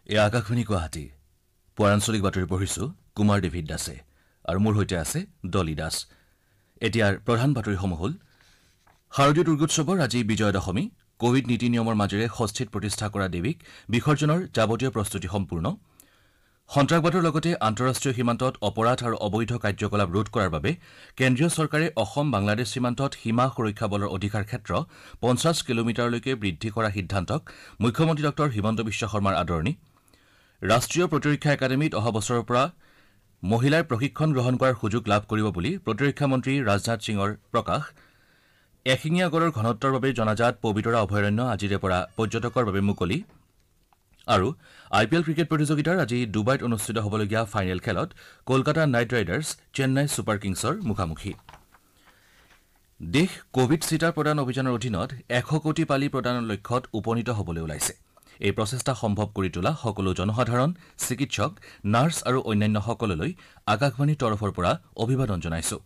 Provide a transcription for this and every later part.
এই আকাশবাণী গুৱাহাটী পৌৰাঞ্চলিক বাতৰি পঢ়িছো কুমাৰ ডেভিড দাসে আৰু মোৰ সৈতে আছে ডলি দাস। এতিয়াৰ প্ৰধান বাতৰিসমূহ হ'ল শাৰদীয় দুৰ্গোৎসৱৰ আজি বিজয়া দশমী, কোভিড নীতি নিয়মৰ মাজেৰে ষষ্ঠীত প্ৰতিষ্ঠা কৰা দেৱীক বিসৰ্জনৰ যাৱতীয় প্ৰস্তুতি সম্পূৰ্ণ। সন্ত্ৰাসবাদৰ লগতে আন্তঃৰাষ্ট্ৰীয় সীমান্তত অপৰাধ আৰু অবৈধ কাৰ্যকলাপ ৰোধ কৰাৰ বাবে কেন্দ্ৰীয় চৰকাৰে অসম বাংলাদেশ সীমান্তত সীমা সুৰক্ষা বলৰ অধিকাৰ ক্ষেত্ৰ ৫০ কিলোমিটাৰলৈকে বৃদ্ধি কৰাৰ সিদ্ধান্তক মুখ্যমন্ত্ৰী ডঃ হিমন্ত বিশ্ব শৰ্মাৰ আদৰণি। ৰাষ্ট্ৰীয় প্ৰতিৰক্ষা একাডেমীত অহা বছৰৰ পৰা মহিলাৰ প্ৰশিক্ষণ গ্ৰহণ কৰাৰ সুযোগ লাভ কৰিব বুলি প্ৰতিৰক্ষা মন্ত্ৰী ৰাজনাথ সিঙৰ প্ৰকাশ। এশিঙীয়া গড়ৰ ঘনত্বৰ বাবে জনাজাত পবিতৰা অভয়াৰণ্য আজিৰে পৰা পৰ্যটকৰ বাবে মুকলি। আৰু IPL ক্ৰিকেট প্ৰতিযোগিতাৰ আজি ডুবাইত অনুষ্ঠিত হ'বলগীয়া ফাইনেল খেলত Kolkata knight riders Chennai super কিংছৰ মুখামুখি। দেশ কোভিড ছিটা প্ৰদান অভিযানৰ অধীনত ১০০ কোটি পালি প্ৰদানৰ লক্ষ্যত উপনীত হ'বলৈ ওলাইছে। এই প্ৰচেষ্টা সম্ভৱ কৰি তোলা সকলো জনসাধাৰণ, চিকিৎসক, নাৰ্ছ আৰু অন্যান্যসকললৈ আকাশবাণীৰ তৰফৰ পৰা অভিবাদন জনাইছো।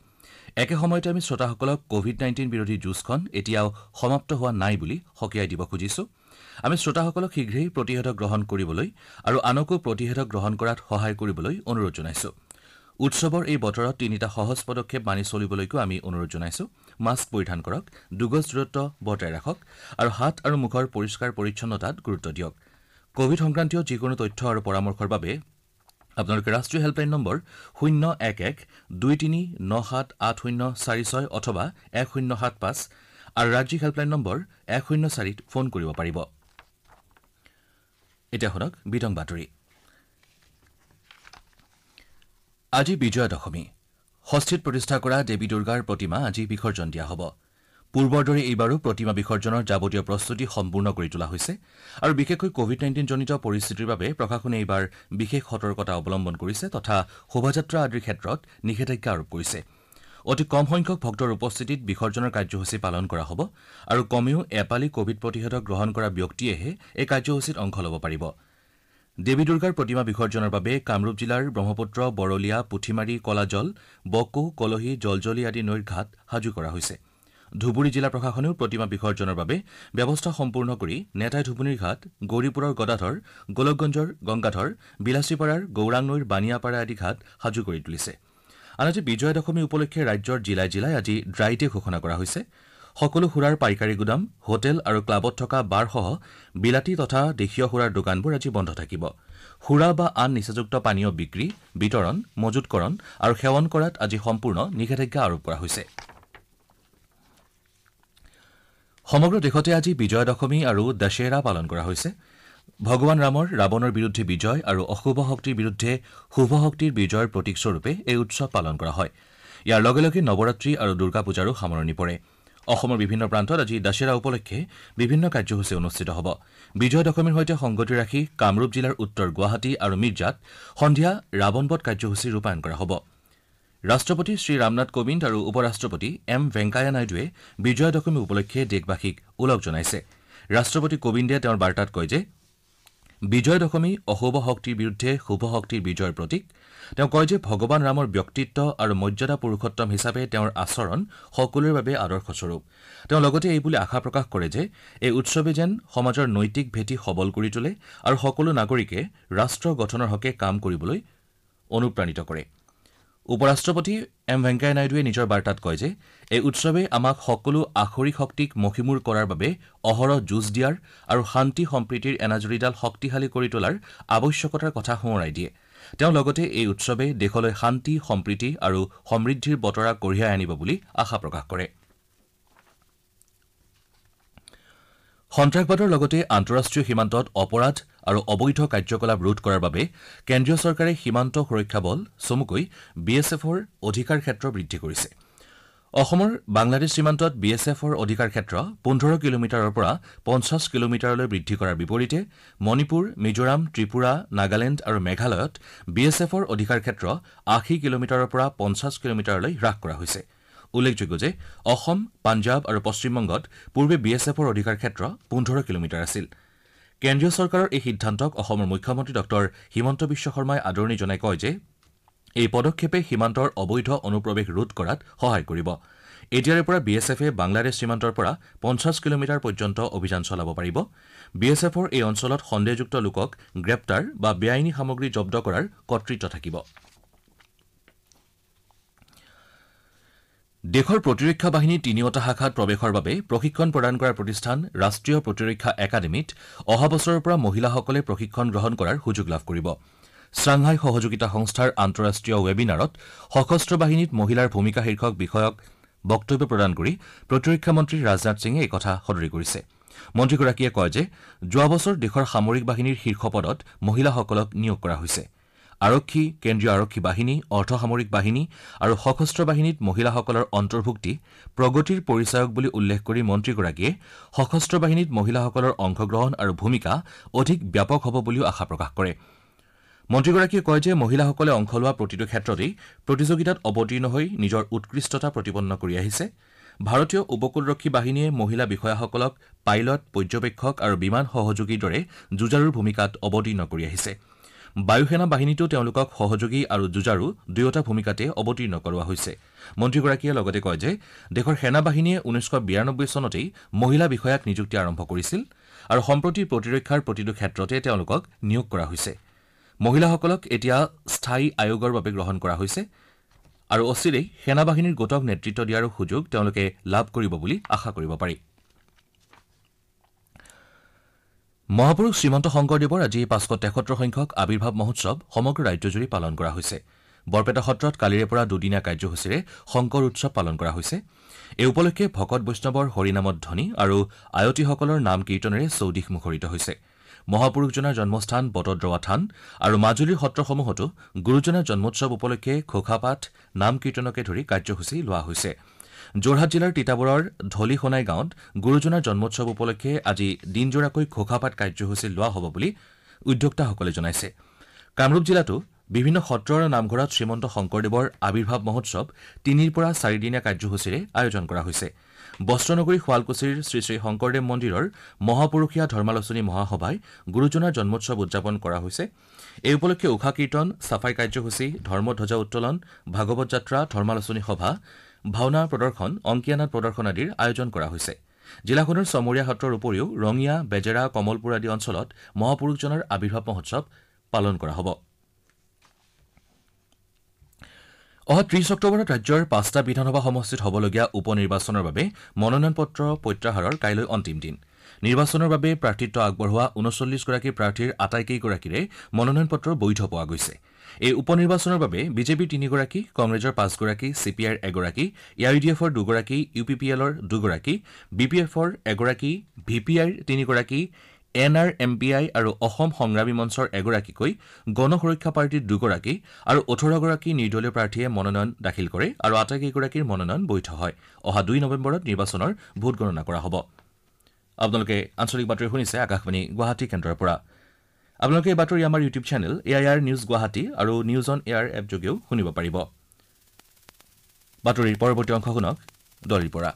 একে সময়তে আমি শ্ৰোতাসকলক কোভিড-19 বিৰোধী যুঁজখন এতিয়াও সমাপ্ত হোৱা নাই বুলি সকীয়াই দিব খুজিছো। আমি শ্ৰোতাসকলক শীঘ্ৰেই প্ৰতিষেধক গ্ৰহণ কৰিবলৈ আৰু আনকো প্ৰতিষেধক গ্ৰহণ কৰাত সহায় কৰিবলৈ অনুৰোধ জনাইছো। উৎসৱৰ এই বতৰত তিনিটা সহজ পদক্ষেপ মানি চলিবলৈকো আমি অনুৰোধ জনাইছো। মাস্ক পৰিধান কৰক, ২ গজ দূৰত্ব বৰ্তাই ৰাখক আৰু হাত আৰু মুখৰ পৰিষ্কাৰ পৰিচ্ছন্নতাত গুৰুত্ব দিয়ক। কোভিড সংক্ৰান্তীয় যিকোনো তথ্য আৰু পৰামৰ্শৰ বাবে আপোনালোকে ৰাষ্ট্ৰীয় হেল্পলাইন নম্বৰ 011-2397-8046 অথবা 1075 আৰু ৰাজ্যিক হেল্পলাইন নম্বৰ 104ত ফোন কৰিব পাৰিব। এতিয়া শুনক বিতং বাতৰি। আজি বিজয়া দশমী। ষষ্ঠীত প্ৰতিষ্ঠা কৰা দেৱী দুৰ্গাৰ প্ৰতিমা আজি বিসৰ্জন দিয়া হ'ব। পূৰ্বৰ দৰে এইবাৰো প্ৰতিমা বিসৰ্জনৰ যাৱতীয় প্ৰস্তুতি সম্পূৰ্ণ কৰি তোলা হৈছে আৰু বিশেষকৈ কোভিড-19 জনিত পৰিস্থিতিৰ বাবে প্ৰশাসনে এইবাৰ বিশেষ সতৰ্কতা অৱলম্বন কৰিছে তথা শোভাযাত্ৰা আদিৰ ক্ষেত্ৰত নিষেধাজ্ঞা আৰোপ কৰিছে। অতি কম সংখ্যক ভক্তৰ উপস্থিতিত বিসৰ্জনৰ কাৰ্যসূচী পালন কৰা হ'ব আৰু কমেও এপালি কোভিড প্ৰতিষেধক গ্ৰহণ কৰা ব্যক্তিয়েহে এই কাৰ্যসূচীত অংশ ল'ব পাৰিব। দেৱী দুৰ্গাৰ প্ৰতিমা বিসৰ্জনৰ বাবে কামৰূপ জিলাৰ ব্ৰহ্মপুত্ৰ, বৰলীয়া, পুথিমাৰী, কলাজল, বকো, কলহী, জলজলি আদি নৈৰ ঘাট সাজু কৰা হৈছে। ধুবুৰী জিলা প্ৰশাসনেও প্ৰতিমা বিসৰ্জনৰ বাবে ব্যৱস্থা সম্পূৰ্ণ কৰি নেতাই ধুবুনীৰ ঘাট, গৌৰীপুৰৰ গদাধৰ, গোলকগঞ্জৰ গংগাধৰ, বিলাচীপাৰাৰ গৌৰাং নৈৰ বানিয়াপাৰা আদি ঘাট সাজু কৰি তুলিছে। আনহাতে বিজয়া দশমী উপলক্ষে ৰাজ্যৰ জিলাই জিলাই আজি ড্ৰাই ডে ঘোষণা কৰা হৈছে। সকলো সুৰাৰ পাইকাৰী গুদাম, হোটেল আৰু ক্লাবত থকা বাৰসহ বিলাতী তথা দেশীয় সুৰাৰ দোকানবোৰ আজি বন্ধ থাকিব। সুৰা বা আন নিচাযুক্ত পানীয় বিক্ৰী, বিতৰণ, মজুতকৰণ আৰু সেৱন কৰাত আজি সম্পূৰ্ণ নিষেধাজ্ঞা আৰোপ কৰা হৈছে। সমগ্ৰ দেশতে আজি বিজয়া দশমী আৰু দশেৰা পালন কৰা হৈছে। ভগৱান ৰামৰ ৰাৱণৰ বিৰুদ্ধে বিজয় আৰু অশুভ শক্তিৰ বিৰুদ্ধে শুভ শক্তিৰ বিজয়ৰ প্ৰতীকস্বৰূপে এই উৎসৱ পালন কৰা হয়। ইয়াৰ লগে লগে নৱৰাত্ৰি আৰু দুৰ্গা পূজাৰো সামৰণি পৰে। অসমৰ বিভিন্ন প্ৰান্তত আজি দশেৰা উপলক্ষে বিভিন্ন কাৰ্যসূচী অনুষ্ঠিত হ'ব। বিজয়া দশমীৰ সৈতে সংগতি ৰাখি কামৰূপ জিলাৰ উত্তৰ গুৱাহাটী আৰু মিৰ্জাত সন্ধিয়া ৰাৱণবধ কাৰ্যসূচী ৰূপায়ণ কৰা হ'ব। ৰাষ্ট্ৰপতি শ্ৰী ৰামনাথ কোবিন্দ আৰু উপ ৰাষ্ট্ৰপতি এম ভেংকায়া নাইডুৱে বিজয়া দশমী উপলক্ষে দেশবাসীক ওলগ জনাইছে। ৰাষ্ট্ৰপতি কোবিন্দে তেওঁৰ বাৰ্তাত কয় যে বিজয়া দশমী অশুভ শক্তিৰ বিৰুদ্ধে শুভ শক্তিৰ বিজয়ৰ প্ৰতীক। তেওঁ কয় যে ভগৱান ৰামৰ ব্যক্তিত্ব আৰু মৰ্যাদা পুৰুষোত্তম হিচাপে তেওঁৰ আচৰণ সকলোৰে বাবে আদৰ্শস্বৰূপ। তেওঁ লগতে এইবুলি আশা প্ৰকাশ কৰে যে এই উৎসৱে যেন সমাজৰ নৈতিক ভেটি সবল কৰি তোলে আৰু সকলো নাগৰিকে ৰাষ্ট্ৰ গঠনৰ হকে কাম কৰিবলৈ অনুপ্ৰাণিত কৰে। উপ ৰাষ্ট্ৰপতি এম ভেংকায়া নাইডুৱে নিজৰ বাৰ্তাত কয় যে এই উৎসৱে আমাক সকলো আখৰি শক্তিক মষিমূৰ কৰাৰ বাবে অহৰহ যুঁজ দিয়াৰ আৰু শান্তি সম্প্ৰীতিৰ এনাজৰীডাল শক্তিশালী কৰি তোলাৰ আৱশ্যকতাৰ কথা সোঁৱৰাই দিয়ে। তেওঁ লগতে এই উৎসৱে দেশলৈ শান্তি, সম্প্ৰীতি আৰু সমৃদ্ধিৰ বতৰা কঢ়িয়াই আনিব বুলি আশা প্ৰকাশ কৰে। সন্ত্ৰাসবাদৰ লগতে আন্তঃৰাষ্ট্ৰীয় সীমান্তত অপৰাধ আৰু অবৈধ কাৰ্যকলাপ ৰোধ কৰাৰ বাবে কেন্দ্ৰীয় চৰকাৰে সীমান্ত সুৰক্ষা বল চমুকৈ BSFৰ অধিকাৰ ক্ষেত্ৰ বৃদ্ধি কৰিছে। অসমৰ বাংলাদেশ সীমান্তত BSFৰ অধিকাৰ ক্ষেত্ৰ ১৫ কিলোমিটাৰৰ পৰা ৫০ কিলোমিটাৰলৈ বৃদ্ধি কৰাৰ বিপৰীতে মণিপুৰ, মিজোৰাম, ত্ৰিপুৰা, নাগালেণ্ড আৰু মেঘালয়ত BSFৰ অধিকাৰ ক্ষেত্ৰ ৮০ কিলোমিটাৰৰ পৰা ৫০ কিলোমিটাৰলৈ হ্ৰাস কৰা হৈছে। উল্লেখযোগ্য যে অসম, পাঞ্জাৱ আৰু পশ্চিমবংগত পূৰ্বে BSFৰ অধিকাৰ ক্ষেত্ৰ ১৫ কিলোমিটাৰ আছিল। কেন্দ্ৰীয় চৰকাৰৰ এই সিদ্ধান্তক অসমৰ মুখ্যমন্ত্ৰী ডঃ হিমন্ত বিশ্ব শৰ্মাই আদৰণি জনাই কয় যে এই পদক্ষেপে সীমান্তৰ অবৈধ অনুপ্ৰৱেশ ৰোধ কৰাত সহায় কৰিব। এতিয়াৰে পৰা BSFে বাংলাদেশ সীমান্তৰ পৰা 50 কিলোমিটাৰ পৰ্যন্ত অভিযান চলাব পাৰিব। BSFৰ এই অঞ্চলত সন্দেহযুক্ত লোকক গ্ৰেপ্তাৰ বা বেআইনী সামগ্ৰী জব্দ কৰাৰ কৰ্তৃত্ব থাকিব। দেশৰ প্ৰতিৰক্ষা বাহিনীৰ তিনিওটা শাখাত প্ৰৱেশৰ বাবে প্ৰশিক্ষণ প্ৰদান কৰা প্ৰতিষ্ঠান ৰাষ্ট্ৰীয় প্ৰতিৰক্ষা একাডেমীত অহা বছৰৰ পৰা মহিলাসকলে প্ৰশিক্ষণ গ্ৰহণ কৰাৰ সুযোগ লাভ কৰিব। চাংহাই সহযোগিতা সংস্থাৰ আন্তঃৰাষ্ট্ৰীয় ৱেবিনাৰত সশস্ত্ৰ বাহিনীত মহিলাৰ ভূমিকা শীৰ্ষক বিষয়ক বক্তব্য প্ৰদান কৰি প্ৰতিৰক্ষা মন্ত্ৰী ৰাজনাথ সিঙে এই কথা সদৰি কৰিছে। মন্ত্ৰীগৰাকীয়ে কয় যে যোৱা বছৰ দেশৰ সামৰিক বাহিনীৰ শীৰ্ষ পদত মহিলাসকলক নিয়োগ কৰা হৈছে। আৰক্ষী, কেন্দ্ৰীয় আৰক্ষী বাহিনী, অৰ্ধসামৰিক বাহিনী আৰু সশস্ত্ৰ বাহিনীত মহিলাসকলৰ অন্তৰ্ভুক্তি প্ৰগতিৰ পৰিচায়ক বুলি উল্লেখ কৰি মন্ত্ৰীগৰাকীয়ে সশস্ত্ৰ বাহিনীত মহিলাসকলৰ অংশগ্ৰহণ আৰু ভূমিকা অধিক ব্যাপক হ'ব বুলিও আশা প্ৰকাশ কৰে। মন্ত্ৰীগৰাকীয়ে কয় যে মহিলাসকলে অংশ লোৱা প্ৰতিটো ক্ষেত্ৰতেই প্ৰতিযোগিতাত অৱতীৰ্ণ হৈ নিজৰ উৎকৃষ্টতা প্ৰতিপন্ন কৰি আহিছে। ভাৰতীয় উপকূলৰক্ষী বাহিনীয়ে মহিলা বিষয়াসকলক পাইলট, পৰ্যবেক্ষক আৰু বিমান সহযোগীৰ দৰে যুঁজাৰুৰ ভূমিকাত অৱতীৰ্ণ কৰি আহিছে। বায়ুসেনা বাহিনীতো তেওঁলোকক সহযোগী আৰু যুঁজাৰু দুয়োটা ভূমিকাতে অৱতীৰ্ণ কৰোৱা হৈছে। মন্ত্ৰীগৰাকীয়ে লগতে কয় যে দেশৰ সেনা বাহিনীয়ে 1992 চনতেই মহিলা বিষয়াক নিযুক্তি আৰম্ভ কৰিছিল আৰু সম্প্ৰতি প্ৰতিৰক্ষাৰ প্ৰতিটো ক্ষেত্ৰতে তেওঁলোকক নিয়োগ কৰা হৈছে। মহিলাসকলক এতিয়া স্থায়ী আয়োগৰ বাবে গ্ৰহণ কৰা হৈছে আৰু অচিৰেই সেনা বাহিনীৰ গোটক নেতৃত্ব দিয়াৰো সুযোগ তেওঁলোকে লাভ কৰিব বুলি আশা কৰিব পাৰি। মহাপুৰুষ শ্ৰীমন্ত শংকৰদেৱৰ আজি 573 সংখ্যক আৱিৰ্ভাৱ মহোৎসৱ সমগ্ৰ ৰাজ্যজুৰি পালন কৰা হৈছে। বৰপেটা সত্ৰত কালিৰে পৰা দুদিনীয়া কাৰ্যসূচীৰে শংকৰ উৎসৱ পালন কৰা হৈছে। এই উপলক্ষে ভকত বৈষ্ণৱৰ হৰিনামত ধ্বনি আৰু আয়তীসকলৰ নাম কীৰ্তনেৰে চৌদিশ মুখৰিত হৈছে। মহাপুৰুষজনাৰ জন্মস্থান বটদ্ৰৱা থান আৰু মাজুলীৰ সত্ৰসমূহতো গুৰুজনাৰ জন্মোৎসৱ উপলক্ষে ঘোষাপাঠ, নাম কীৰ্তনকে ধৰি কাৰ্যসূচী লোৱা হৈছে। যোৰহাট জিলাৰ তিতাবৰৰ ধলিসোনাই গাঁৱত গুৰুজনাৰ জন্মোৎসৱ উপলক্ষে আজি দিনজোৰাকৈ ঘোষাপাঠ কাৰ্যসূচী লোৱা হ'ব বুলি উদ্যোক্তাসকলে জনাইছে। কামৰূপ জিলাতো বিভিন্ন সত্ৰ আৰু নামঘৰত শ্ৰীমন্ত শংকৰদেৱৰ আৱিৰ্ভাৱ মহোৎসৱ 3 পৰা 4 দিনীয়া কাৰ্যসূচীৰে আয়োজন কৰা হৈছে। বস্ত্ৰনগৰী শুৱালকুছিৰ শ্ৰী শ্ৰী শংকৰদেৱ মন্দিৰৰ মহাপুৰুষীয়া ধৰ্মালোচনী মহাসভাই গুৰুজনাৰ জন্মোৎসৱ উদযাপন কৰা হৈছে। এই উপলক্ষে উষা কীৰ্তন, চাফাই কাৰ্যসূচী, ধৰ্মধ্বজা উত্তোলন, ভাগৱত যাত্ৰা, ধৰ্মালোচনী সভা, ভাওনা প্ৰদৰ্শন, অংকীয়া নাট প্ৰদৰ্শন আদিৰ আয়োজন কৰা হৈছে। জিলাখনৰ চমৰীয়া সত্ৰৰ উপৰিও ৰঙিয়া, বেজেৰা, কমলপুৰ আদি অঞ্চলত মহাপুৰুষজনাৰ আৱিৰ্ভাৱ মহোৎসৱ পালন কৰা হ'ব। অহা 30 অক্টোবৰত ৰাজ্যৰ 5টা বিধানসভা সমষ্টিত হ'বলগীয়া উপ নিৰ্বাচনৰ বাবে মনোনয়ন পত্ৰ প্ৰত্যাহাৰৰ কাইলৈ অন্তিম দিন। নিৰ্বাচনৰ বাবে প্ৰাৰ্থিত্ব আগবঢ়োৱা 39গৰাকী প্ৰাৰ্থীৰ আটাইকেইগৰাকীৰে মনোনয়ন পত্ৰ বৈধ পোৱা গৈছে। এই উপ নিৰ্বাচনৰ বাবে বিজেপিৰ 3গৰাকী, কংগ্ৰেছৰ 5গৰাকী, CPIৰ 1গৰাকী, AIUDFৰ 2গৰাকী, UPPLৰ 2গৰাকী, BPFৰ 1গৰাকী, VPIৰ 3গৰাকী, NRMPI আৰু অসম সংগ্ৰামী মঞ্চৰ 1গৰাকীকৈ, গণ সুৰক্ষা পাৰ্টীৰ 2গৰাকী আৰু 18গৰাকী নিৰ্দলীয় প্ৰাৰ্থীয়ে মনোনয়ন দাখিল কৰে আৰু আটাইকেইগৰাকীৰ মনোনয়ন বৈধ হয়। অহা 2 নৱেম্বৰত নিৰ্বাচনৰ ভোট গণনা কৰা হ'ব। আপোনালোকে আঞ্চলিক বাতৰি শুনিছে আকাশবাণী গুৱাহাটী কেন্দ্ৰৰ পৰা। আপোনালোকে এই বাতৰি আমাৰ YouTube channel AIR news Guwahati আৰু নিউজ অন এয়াৰ এপ যোগেও শুনিব পাৰিব। বাতৰিৰ পৰৱৰ্তী অংশ শুনক দলিৰ পৰা।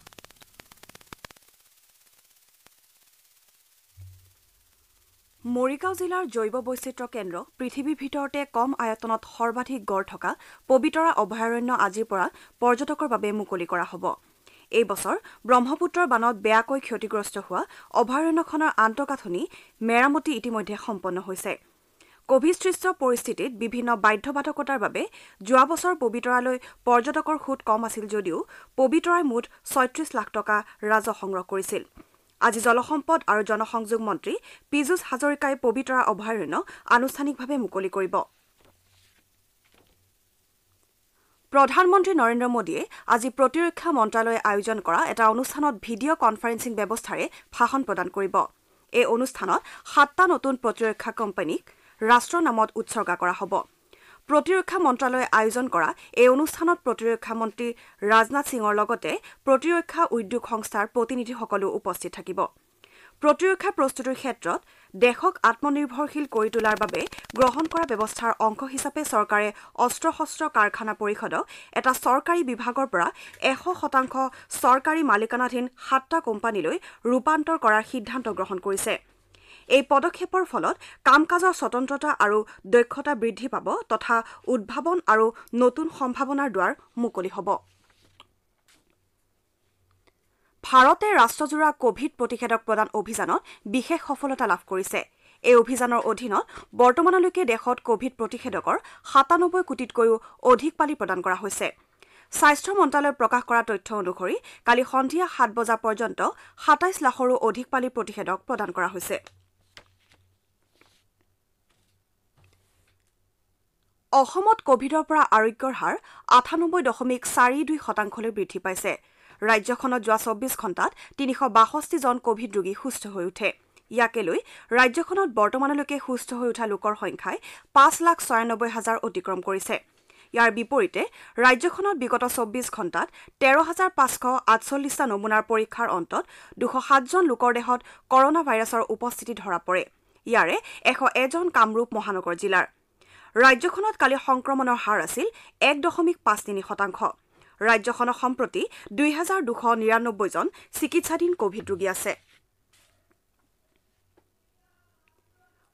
মৰিগাঁও জিলাৰ জৈৱ বৈচিত্ৰ্য কেন্দ্ৰ পৃথিৱীৰ ভিতৰতে কম আয়তনত সৰ্বাধিক গড় থকা পবিতৰা অভয়াৰণ্য আজিৰ পৰা পৰ্যটকৰ বাবে মুকলি কৰা হ'ব। এই বছৰ ব্ৰহ্মপুত্ৰৰ বানত বেয়াকৈ ক্ষতিগ্ৰস্ত হোৱা অভয়াৰণ্যখনৰ আন্তঃগাঁথনি মেৰামতি ইতিমধ্যে সম্পন্ন হৈছে। কোভিড-সৃষ্ট পৰিস্থিতিত বিভিন্ন বাধ্যবাধকতাৰ বাবে যোৱা বছৰ পবিতৰালৈ পৰ্যটকৰ সোঁত কম আছিল যদিও পবিতৰাই মুঠ ৩৬ লাখ টকা ৰাজহ সংগ্ৰহ কৰিছিল। আজি জলসম্পদ আৰু জনসংযোগ মন্ত্ৰী পীযুষ হাজৰিকাই পবিতৰা অভয়াৰণ্য আনুষ্ঠানিকভাৱে মুকলি কৰিব। প্ৰধানমন্ত্ৰী নৰেন্দ্ৰ মোদীয়ে আজি প্ৰতিৰক্ষা মন্ত্ৰালয়ে আয়োজন কৰা এটা অনুষ্ঠানত ভিডিঅ' কনফাৰেন্সিং ব্যৱস্থাৰে ভাষণ প্ৰদান কৰিব। এই অনুষ্ঠানত 7টা নতুন প্ৰতিৰক্ষা কোম্পানীক ৰাষ্ট্ৰৰ নামত উৎসৰ্গা কৰা হ'ব। প্ৰতিৰক্ষা মন্ত্ৰালয়ে আয়োজন কৰা এই অনুষ্ঠানত প্ৰতিৰক্ষা মন্ত্ৰী ৰাজনাথ সিঙৰ লগতে প্ৰতিৰক্ষা উদ্যোগ সংস্থাৰ প্ৰতিনিধিসকলো উপস্থিত থাকিব। প্ৰতিৰক্ষা প্ৰস্তুতিৰ ক্ষেত্ৰত দেশক আত্মনিৰ্ভৰশীল কৰি তোলাৰ বাবে গ্ৰহণ কৰা ব্যৱস্থাৰ অংশ হিচাপে চৰকাৰে অস্ত্ৰ-শস্ত্ৰ কাৰখানা পৰিষদক এটা চৰকাৰী বিভাগৰ পৰা 100% চৰকাৰী মালিকানাধীন 7টা কোম্পানীলৈ ৰূপান্তৰ কৰাৰ সিদ্ধান্ত গ্ৰহণ কৰিছে। এই পদক্ষেপৰ ফলত কাম-কাজৰ স্বতন্ত্ৰতা আৰু দক্ষতা বৃদ্ধি পাব তথা উদ্ভাৱন আৰু নতুন সম্ভাৱনাৰ দুৱাৰ মুকলি হ'ব। ভাৰতে ৰাষ্ট্ৰজোৰা কোভিড প্ৰতিষেধক প্ৰদান অভিযানত বিশেষ সফলতা লাভ কৰিছে। এই অভিযানৰ অধীনত বৰ্তমানলৈকে দেশত কোভিড প্ৰতিষেধকৰ ৯৭ কোটিতকৈও অধিক পালি প্ৰদান কৰা হৈছে। স্বাস্থ্য মন্ত্ৰালয়ে প্ৰকাশ কৰা তথ্য অনুসৰি কালি সন্ধিয়া ৭ বজা পৰ্যন্ত ২৭ লাখৰো অধিক পালি প্ৰতিষেধক প্ৰদান কৰা হৈছে। অসমত কোভিডৰ পৰা আৰোগ্যৰ হাৰ ৯৮.৪২% বৃদ্ধি পাইছে। ৰাজ্যখনত যোৱা ২৪ ঘণ্টাত ৩৬২ জন কোভিড ৰোগী সুস্থ হৈ উঠে। ইয়াকে লৈ ৰাজ্যখনত বৰ্তমানলৈকে সুস্থ হৈ উঠা লোকৰ সংখ্যাই ৫,৯৬,০০০ অতিক্ৰম কৰিছে। ইয়াৰ বিপৰীতে ৰাজ্যখনত বিগত ২৪ ঘণ্টাত ১৩,৫৪৮টা নমুনাৰ পৰীক্ষাৰ অন্তত ২০৭ জন লোকৰ দেহত কৰনা ভাইৰাছৰ উপস্থিতি ধৰা পৰে। ইয়াৰে ১০১ জন কামৰূপ মহানগৰ জিলাৰ। ৰাজ্যখনত কালি সংক্ৰমণৰ হাৰ আছিল ১.৫৩%। ৰাজ্যখনত সম্প্ৰতি ২,২৯৯ জন চিকিৎসাধীন কোভিড ৰোগী আছে।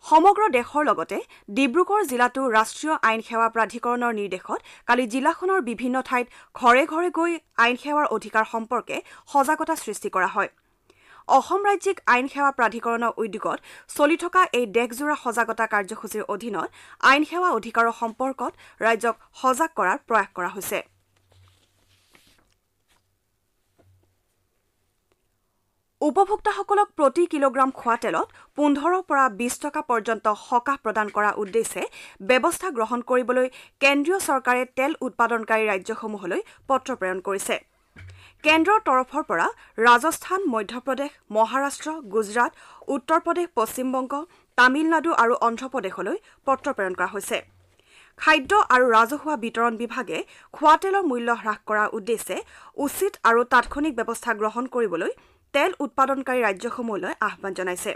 সমগ্ৰ দেশৰ লগতে ডিব্ৰুগড় জিলাতো ৰাষ্ট্ৰীয় আইন সেৱা প্ৰাধিকৰণৰ নিৰ্দেশত কালি জিলাখনৰ বিভিন্ন ঠাইত ঘৰে ঘৰে গৈ আইন সেৱাৰ অধিকাৰ সম্পৰ্কে সজাগতা সৃষ্টি কৰা হয়। অসম ৰাজ্যিক আইন সেৱা প্ৰাধিকৰণৰ উদ্যোগত চলি থকা এই দেশজোৰা সজাগতা কাৰ্যসূচীৰ অধীনত আইন সেৱা অধিকাৰৰ সম্পৰ্কত ৰাজ্যক সজাগ কৰাৰ প্ৰয়াস কৰা হৈছে। উপভোক্তাসকলক প্ৰতি কিলোগ্ৰাম খোৱা তেলত ১৫ পৰা ২০ টকা পৰ্যন্ত সকাহ প্ৰদান কৰাৰ উদ্দেশ্যে ব্যৱস্থা গ্ৰহণ কৰিবলৈ কেন্দ্ৰীয় চৰকাৰে তেল উৎপাদনকাৰী ৰাজ্যসমূহলৈ পত্ৰ প্ৰেৰণ কৰিছে। কেন্দ্ৰৰ তৰফৰ পৰা ৰাজস্থান, মধ্যপ্ৰদেশ, মহাৰাষ্ট্ৰ, গুজৰাট, উত্তৰ প্ৰদেশ, পশ্চিমবংগ, তামিলনাডু আৰু অন্ধ্ৰপ্ৰদেশলৈ পত্ৰ প্ৰেৰণ কৰা হৈছে। খাদ্য আৰু ৰাজহুৱা বিতৰণ বিভাগে খোৱা তেলৰ মূল্য হ্ৰাস কৰাৰ উদ্দেশ্যে উচিত আৰু তাৎক্ষণিক ব্যৱস্থা গ্ৰহণ কৰিবলৈ তেল উৎপাদনকাৰী ৰাজ্যসমূহলৈ আহ্বান জনাইছে।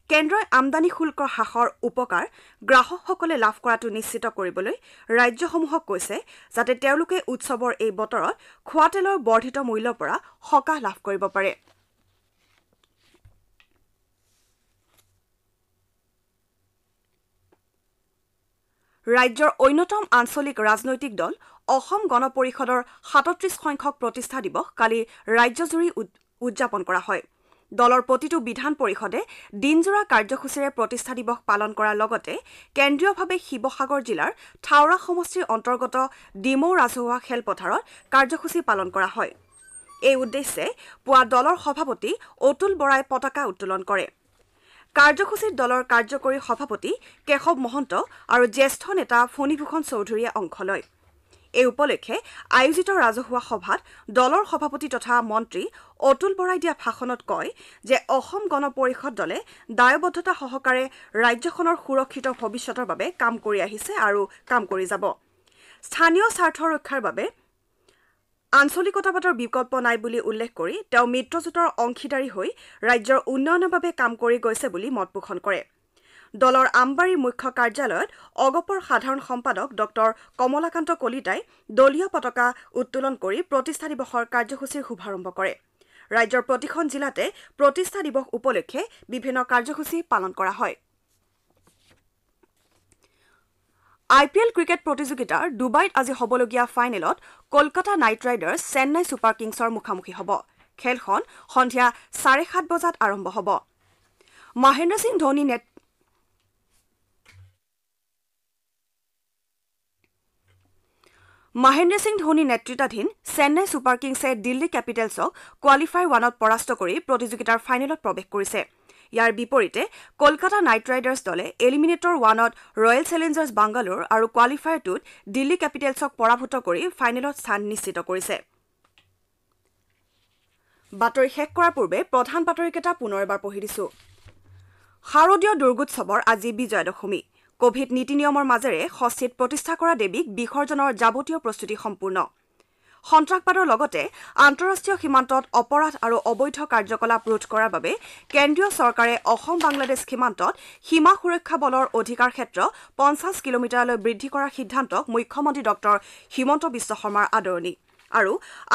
কেন্দ্ৰই আমদানি শুল্ক হ্ৰাসৰ উপকাৰ গ্ৰাহকসকলে লাভ কৰাটো নিশ্চিত কৰিবলৈ ৰাজ্যসমূহক কৈছে যাতে তেওঁলোকে উৎসৱৰ এই বতৰত খোৱা তেলৰ বৰ্ধিত মূল্যৰ পৰা সকাহ লাভ কৰিব পাৰে। ৰাজ্যৰ অন্যতম আঞ্চলিক ৰাজনৈতিক দল অসম গণ পৰিষদৰ ৩৭ সংখ্যক প্ৰতিষ্ঠা দিৱস কালি ৰাজ্যজুৰি উদযাপন কৰা হয়। দলৰ প্ৰতিটো বিধান পৰিষদে দিনজোৰা কাৰ্যসূচীৰে প্ৰতিষ্ঠা দিৱস পালন কৰাৰ লগতে কেন্দ্ৰীয়ভাৱে শিৱসাগৰ জিলাৰ থাওৰা সমষ্টিৰ অন্তৰ্গত ডিমৌ ৰাজহুৱা খেলপথাৰত কাৰ্যসূচী পালন কৰা হয়। এই উদ্দেশ্যে পুৱা দলৰ সভাপতি অতুল বৰাই পতাকা উত্তোলন কৰে। কাৰ্যসূচীত দলৰ কাৰ্যকৰী সভাপতি কেশৱ মহন্ত আৰু জ্যেষ্ঠ নেতা ফণীভূষণ চৌধুৰীয়ে অংশ লয়। এই উপলক্ষে আয়োজিত ৰাজহুৱা সভাত দলৰ সভাপতি তথা মন্ত্ৰী অতুল বৰাই দিয়া ভাষণত কয় যে অসম গণ পৰিষদ দলে দায়বদ্ধতা সহকাৰে ৰাজ্যখনৰ সুৰক্ষিত ভৱিষ্যতৰ বাবে কাম কৰি আহিছে আৰু কাম কৰি যাব। স্থানীয় স্বাৰ্থ ৰক্ষাৰ বাবে আঞ্চলিকতাবাদৰ বিকল্প নাই বুলি উল্লেখ কৰি তেওঁ মিত্ৰজোঁটৰ অংশীদাৰী হৈ ৰাজ্যৰ উন্নয়নৰ বাবে কাম কৰি গৈছে বুলি মত পোষণ কৰে। দলৰ আমবাৰীৰ মুখ্য কাৰ্যালয়ত অগপৰ সাধাৰণ সম্পাদক ড কমলাকান্ত কলিতাই দলীয় পতাকা উত্তোলন কৰি প্ৰতিষ্ঠা দিৱসৰ কাৰ্যসূচীৰ শুভাৰম্ভ কৰে। ৰাজ্যৰ প্ৰতিখন জিলাতে প্ৰতিষ্ঠা দিৱস উপলক্ষে বিভিন্ন কাৰ্যসূচী পালন কৰা হয়। IPL ক্ৰিকেট প্ৰতিযোগিতাৰ ডুবাইত আজি হ'বলগীয়া ফাইনেলত Kolkata knight riders Chennai super কিংছৰ মুখামুখি হ'ব। খেলখন সন্ধিয়া 7:30 বজাত আৰম্ভ হ'ব। মহেন্দ্ৰ সিং ধোনী নেতৃত্বাধীন চেন্নাই ছুপাৰ কিংছে দিল্লী কেপিটেলছক কোৱালিফায়াৰ 1ত পৰাস্ত কৰি প্ৰতিযোগিতাৰ ফাইনেলত প্ৰৱেশ কৰিছে। ইয়াৰ বিপৰীতে কলকাতা নাইট ৰাইডাৰ্ছ দলে এলিমিনেটৰ 1ত ৰয়েল চেলেঞ্জাৰ্ছ বাংগালোৰ আৰু কোৱালিফায়াৰ 2ত দিল্লী কেপিটেলছক পৰাভূত কৰি ফাইনেলত স্থান নিশ্চিত কৰিছে। বাতৰি শেষ কৰাৰ পূৰ্বে প্ৰধান বাতৰিকেইটা পুনৰ এবাৰ পঢ়ি দিছো। শাৰদীয় দুৰ্গোৎসৱৰ আজি বিজয়া দশমী। কোভিড নীতি নিয়মৰ মাজেৰে ষষ্ঠীত প্ৰতিষ্ঠা কৰা দেৱীক বিসৰ্জনৰ যাৱতীয় প্ৰস্তুতি সম্পূৰ্ণ। সন্ত্ৰাসবাদৰ লগতে আন্তঃৰাষ্ট্ৰীয় সীমান্তত অপৰাধ আৰু অবৈধ কাৰ্যকলাপ ৰোধ কৰাৰ বাবে কেন্দ্ৰীয় চৰকাৰে অসম বাংলাদেশ সীমান্তত সীমা সুৰক্ষা বলৰ অধিকাৰ ক্ষেত্ৰ 50 কিলোমিটাৰলৈ বৃদ্ধি কৰাৰ সিদ্ধান্তক মুখ্যমন্ত্ৰী ড হিমন্ত বিশ্ব শৰ্মাৰ আদৰণি। আৰু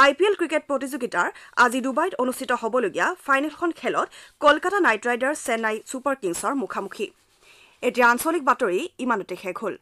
IPL ক্ৰিকেট প্ৰতিযোগিতাৰ আজি ডুবাইত অনুষ্ঠিত হ'বলগীয়া ফাইনেলখন খেলত Kolkata knight riders Chennai super কিংছৰ মুখামুখি। এতিয়া আঞ্চলিক বাতৰি ইমানতে শেষ হ'ল।